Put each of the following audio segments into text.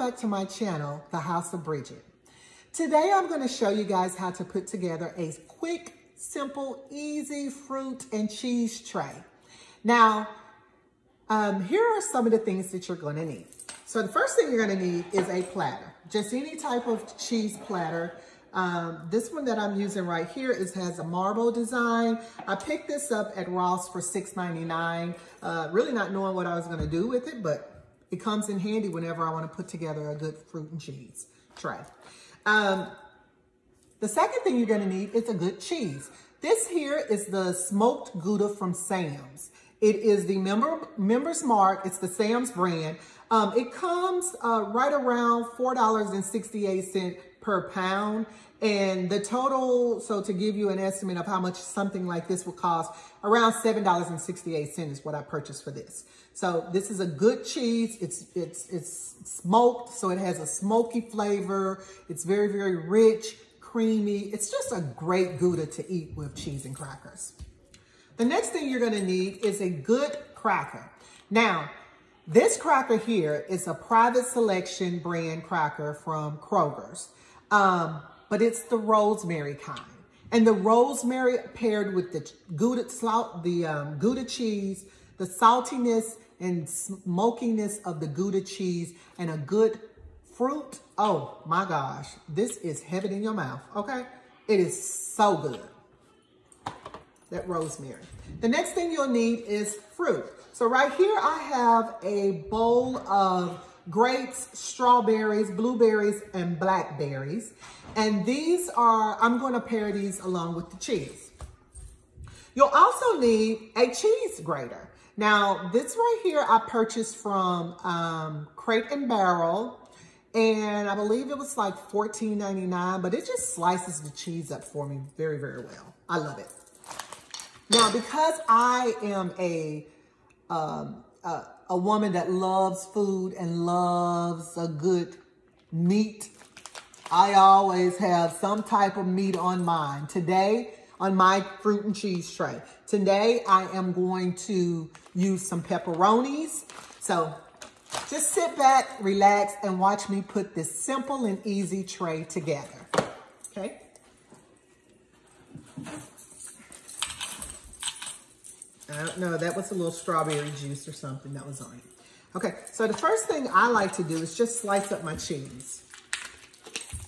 back to my channel, The House of Bridget. Today I'm going to show you guys how to put together a quick, simple, easy fruit and cheese tray. Now, here are some of the things that you're going to need. So the first thing you're going to need is a platter, just any type of cheese platter. This one that I'm using right here has a marble design. I picked this up at Ross for $6.99, really not knowing what I was going to do with it, but it comes in handy whenever I want to put together a good fruit and cheese tray. The second thing you're going to need is a good cheese. This here is the smoked Gouda from Sam's. It is the Member's Mark. It's the Sam's brand. It comes right around $4.68 per pound. And the total, so to give you an estimate of how much something like this will cost, around $7.68 is what I purchased for this. So this is a good cheese. It's smoked, so it has a smoky flavor. It's very, very rich, creamy. It's just a great Gouda to eat with cheese and crackers. The next thing you're gonna need is a good cracker. Now, this cracker here is a Private Selection brand cracker from Kroger's. But it's the rosemary kind. And the rosemary paired with the Gouda cheese, the saltiness and smokiness of the Gouda cheese, and a good fruit. Oh my gosh, this is heaven in your mouth, okay? It is so good, that rosemary. The next thing you'll need is fruit. So right here I have a bowl of grapes, strawberries, blueberries, and blackberries. And these are, I'm going to pair these along with the cheese. You'll also need a cheese grater. Now, this right here I purchased from Crate and Barrel, and I believe it was like $14.99, but it just slices the cheese up for me very, very well. I love it. Now, because I am a woman that loves food and loves a good meat, I always have some type of meat on mine. Today, on my fruit and cheese tray, today I am going to use some pepperonis. So just sit back, relax, and watch me put this simple and easy tray together, okay? I don't know, that was a little strawberry juice or something that was on it. Okay, so the first thing I like to do is just slice up my cheese.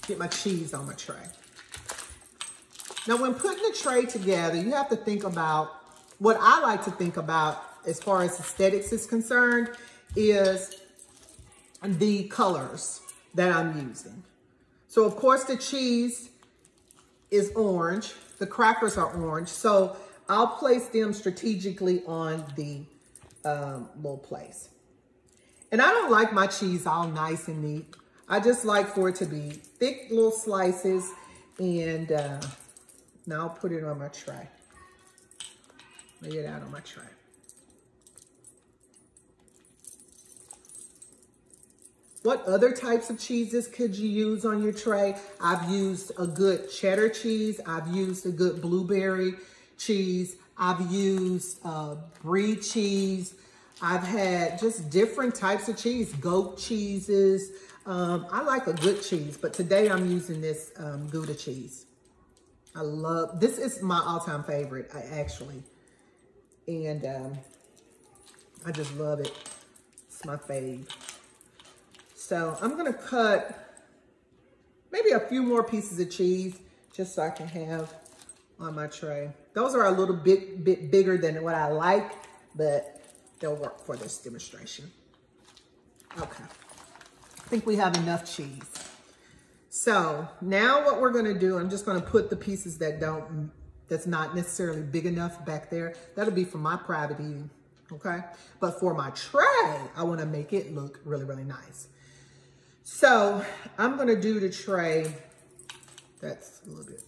Get my cheese on my tray. Now, when putting the tray together, you have to think about, what I like to think about as far as aesthetics is concerned, is the colors that I'm using. So, of course, the cheese is orange. The crackers are orange. So, I'll place them strategically on the little place. And I don't like my cheese all nice and neat. I just like for it to be thick little slices. And now I'll put it on my tray. Lay it out on my tray. What other types of cheeses could you use on your tray? I've used a good cheddar cheese. I've used a good blueberry cheese. I've used brie cheese. I've had just different types of cheese, goat cheeses. I like a good cheese, but today I'm using this Gouda cheese. I love, this is my all-time favorite, actually. And I just love it. It's my fave. So I'm gonna cut maybe a few more pieces of cheese just so I can have on my tray. Those are a little bit bigger than what I like, but they'll work for this demonstration. Okay, I think we have enough cheese. So now what we're gonna do, I'm just gonna put the pieces that's not necessarily big enough back there. That'll be for my private eating, okay? But for my tray, I wanna make it look really, really nice. So I'm gonna do the tray, that's a little bit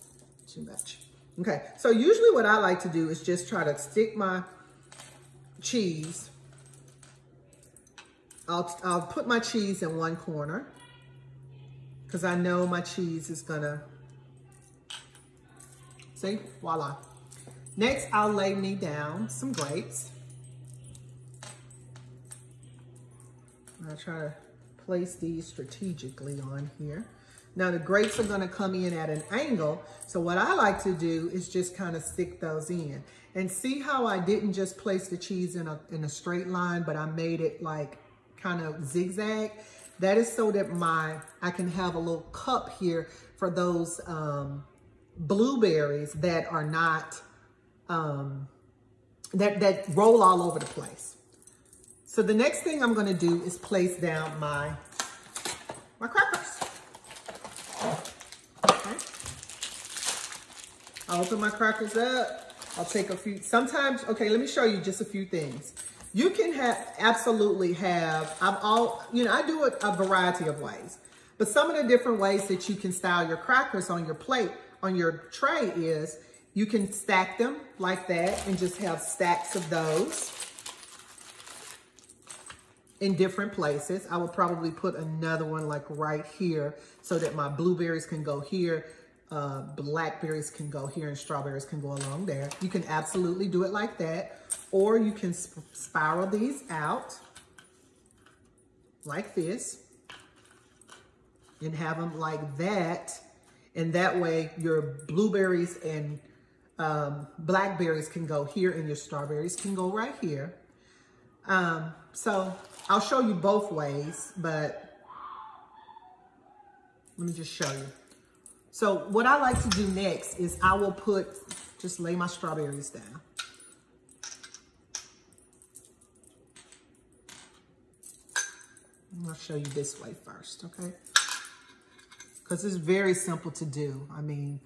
too much. Okay, so usually what I like to do is just try to stick my cheese. I'll put my cheese in one corner because I know my cheese is gonna, see, voila. Next, I'll lay me down some grapes. I'll try to place these strategically on here. Now the grapes are gonna come in at an angle. So what I like to do is just kind of stick those in. And see how I didn't just place the cheese in a straight line, but I made it like kind of zigzag. That is so that I can have a little cup here for those blueberries that are not, that roll all over the place. So the next thing I'm gonna do is place down my crackers. Okay. I'll open my crackers up. I'll take a few, sometimes, okay, let me show you just a few things. You can absolutely have, I do it a variety of ways, but some of the different ways that you can style your crackers on your plate, on your tray is, you can stack them like that and just have stacks of those in different places. I would probably put another one like right here so that my blueberries can go here, blackberries can go here, and strawberries can go along there. You can absolutely do it like that, or you can spiral these out like this and have them like that, and that way your blueberries and blackberries can go here and your strawberries can go right here. So I'll show you both ways, but let me just show you. So what I like to do next is I will just lay my strawberries down. I'll show you this way first, okay? Because it's very simple to do. I mean,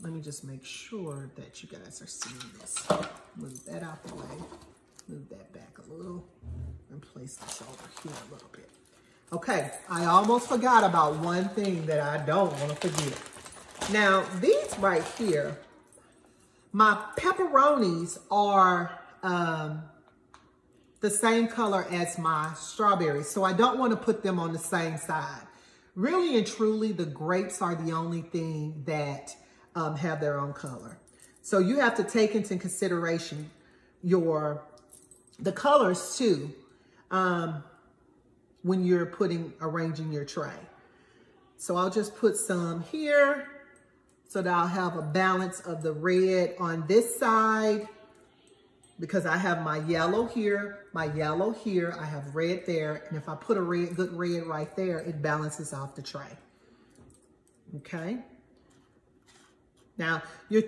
let me just make sure that you guys are seeing this. Move that out the way. Move that back a little and place this over here a little bit. Okay, I almost forgot about one thing that I don't want to forget. Now, these right here, my pepperonis are the same color as my strawberries, so I don't want to put them on the same side. Really and truly, the grapes are the only thing that have their own color. So you have to take into consideration the colors too, when you're arranging your tray. So I'll just put some here so that I'll have a balance of the red on this side, because I have my yellow here, I have red there, and if I put a good red right there, it balances off the tray. Okay? Now, you're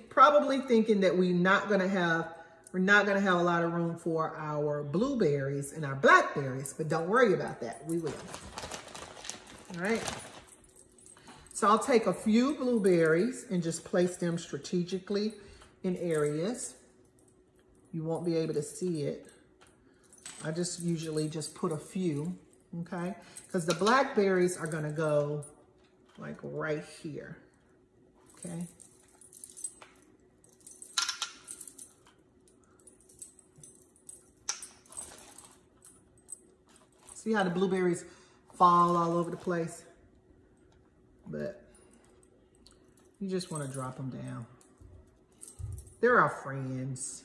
probably thinking that we're not gonna have a lot of room for our blueberries and our blackberries, but don't worry about that, we will. All right. So I'll take a few blueberries and just place them strategically in areas. You won't be able to see it. I just usually just put a few, okay? Because the blackberries are gonna go like right here, okay? See how the blueberries fall all over the place? But you just want to drop them down. They're our friends.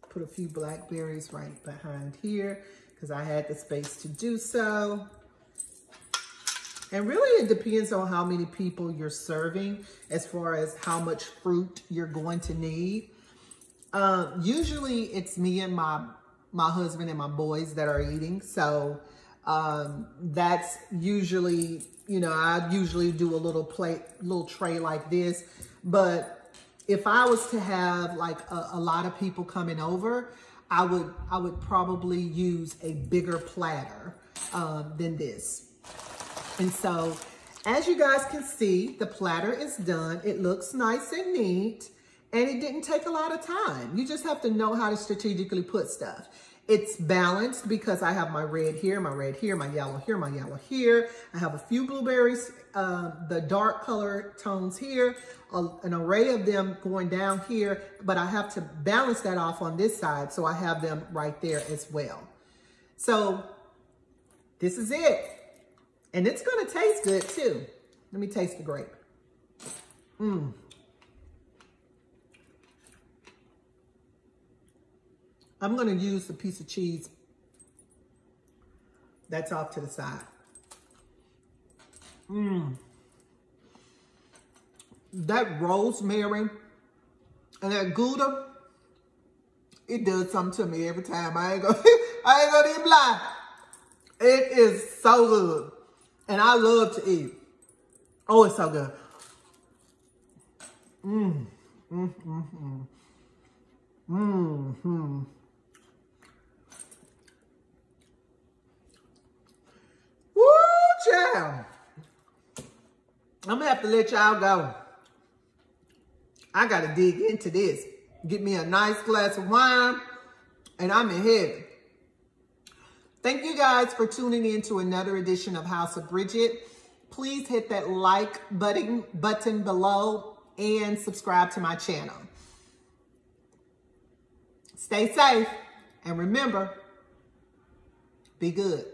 Put a few blackberries right behind here because I had the space to do so. And really it depends on how many people you're serving as far as how much fruit you're going to need. Usually it's me and my husband and my boys that are eating. So that's usually, I usually do a little tray like this. But if I was to have like a lot of people coming over, I would probably use a bigger platter than this. And so as you guys can see, the platter is done. It looks nice and neat. And it didn't take a lot of time. You just have to know how to strategically put stuff. It's balanced because I have my red here, my yellow here, my yellow here. I have a few blueberries, the dark color tones here, an array of them going down here, but I have to balance that off on this side, so I have them right there as well. So this is it. And it's gonna taste good too. Let me taste the grape. I'm gonna use the piece of cheese that's off to the side. That rosemary and that Gouda, it does something to me every time. I ain't gonna even lie. It is so good. And I love to eat. Oh, it's so good. Woo, child. I'm gonna have to let y'all go. I gotta dig into this. Get me a nice glass of wine, and I'm in heaven. Thank you guys for tuning in to another edition of House of Bridget. Please hit that like button below and subscribe to my channel. Stay safe, and remember, be good.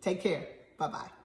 Take care. Bye-bye.